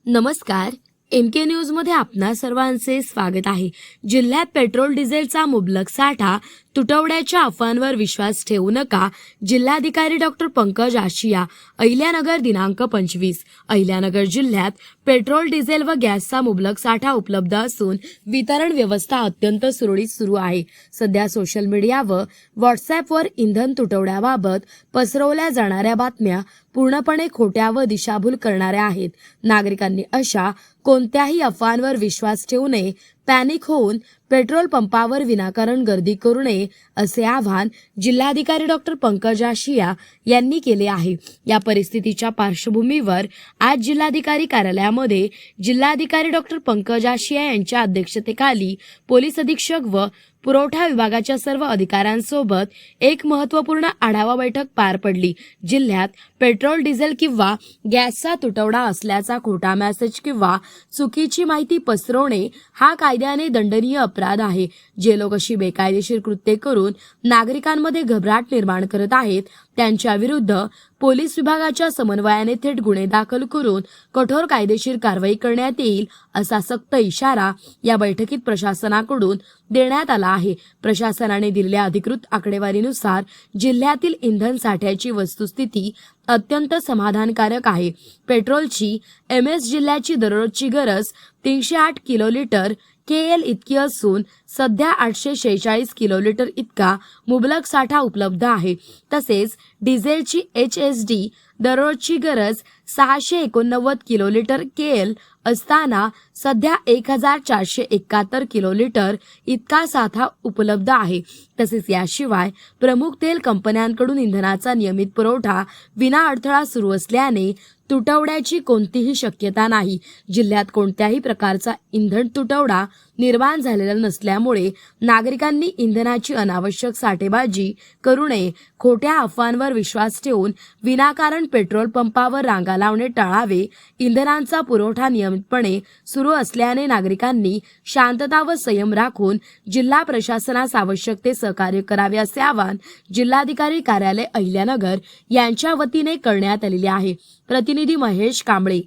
नमस्कार, MK news मध्ये आपणा सर्वांचे स्वागत आहे। जिल्ह्यात पेट्रोल डिझेलचा मुबलक साठा, तुटवड्याच्या अफवांवर विश्वास ठेवू नका। जिल्हाधिकारी डॉक्टर पंकज आशिया, अहिल्यानगर दिनांक 25। अहिल्यानगर जिल्ह्यात पेट्रोल, डिझेल व गॅसचा मुबलक साठा उपलब्ध असून वितरण व्यवस्था अत्यंत सुरळीत सुरू आहे। सध्या सोशल मीडिया व व्हॉट्सअॅपवर इंधन तुटवड्याबाबत पसरवल्या जाणाऱ्या बातम्या पूर्णपणे खोट्या व दिशाभूल करणाऱ्या आहेत। नागरिकांनी अशा कोणत्याही अफवांवर विश्वास ठेवू नये, पॅनिक होऊन पेट्रोल पंपावर विनाकारण गर्दी करू नये, असे आवाहन जिल्हाधिकारी डॉक्टर पंकज आशिया यांनी केले आहे। या परिस्थितीच्या पार्श्वभूमीवर आज जिल्हाधिकारी कार्यालयामध्ये जिल्हाधिकारी डॉक्टर पंकज आशिया यांच्या अध्यक्षतेखाली पोलीस अधीक्षक व पुरवठा विभागाच्या सर्व अधिकाऱ्यांसोबत एक महत्त्वपूर्ण आढावा बैठक पार पडली। जिल्ह्यात पेट्रोल, डिझेल किंवा गॅसचा तुटवडा असल्याचा खोटा मेसेज किंवा चुकीची माहिती पसरवणे हा कायद्याने दंडनीय अपराध आहे। जे लोक अशी बेकायदेशीर कृत्ये करून नागरिकांमध्ये घबराट निर्माण करत आहेत त्यांच्या विरुद्ध पोलीस विभागाच्या समन्वयाने थेट गुन्हे दाखल करून कठोर कायदेशीर कारवाई करण्यात येईल, असा सक्त इशारा या बैठकीत प्रशासनाकडून देण्यात आला आहे। प्रशासनाने दिलेल्या अधिकृत आकडेवारीनुसार जिल्ह्यातील इंधन साठ्याची वस्तुस्थिती अत्यंत समाधानकारक आहे। पेट्रोलची एमएस जिल्ह्याची दररोजची गरज 308 किलोलीटर केएल इतकी असून सध्या 846 किलोलीटर इतका मुबलक साठा उपलब्ध आहे। तसेच डिझेलची एचएसडी दररोजची गरज 689 किलोलीटर केएल असताना सध्या 1471 किलोलीटर इतका साठा उपलब्ध आहे। तसेच याशिवाय प्रमुख तेल कंपन्यांकडून इंधनाचा नियमित पुरवठा विना अडथळा सुरू असल्याने तुटवड्याची कोणतीही शक्यता नाही। जिल्ह्यात कोणत्याही प्रकारचा इंधन तुटवडा निर्माण झालेला नसल्यामुळे नागरिकांनी इंधनाची अनावश्यक साठेबाजी करू नये, खोट्या अफवांवर विश्वास ठेवून विनाकारण पेट्रोल पंपावर रांगा लावणे टाळावे। इंधनाचा पुरवठा नियमितपणे सुरू असल्याने नागरिकांनी शांतता व संयम राखून जिल्हा प्रशासनास आवश्यक ते सहकार्य करावे, असे आवाहन जिल्हाधिकारी कार्यालय अहिल्यानगर यांच्या वतीने करण्यात आलेले आहे। प्रतिनिधी महेश कांबळे।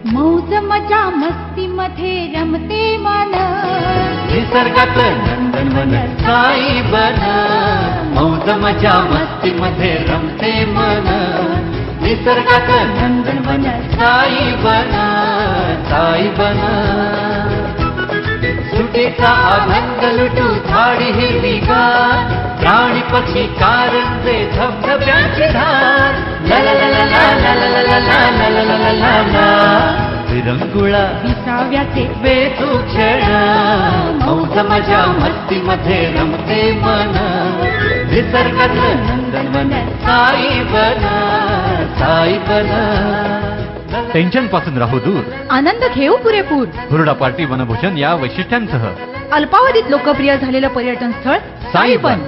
मौज मजा मस्ती मध्ये रमते मन, निसर्गात नंदनवन साई बन। मौज मजा मस्ती मध्ये रमते मन, निसर्गात नंदनवन साई बन, साई बन। सुटीचा आनंद लुटू झाडी हिरवीगार, प्राणी पक्षी कारंजे धबधब्यांची धार। ला ला ला ला ला ला ला ला ला ला ला ला ला। विरंगुळा विसाव्याचे बेतू क्षण, मौज मजा मस्ती मध्ये रमते मन, निसर्गात नंदनवन साई बन, साई बन। टेन्शन पासून राहू दूर, आनंद घेऊ पुरेपूर। हुरडा पार्टी वनभोजन या वैशिष्ट्यांसह अल्पावधीत लोकप्रिय झालेलं पर्यटन स्थळ साईबन।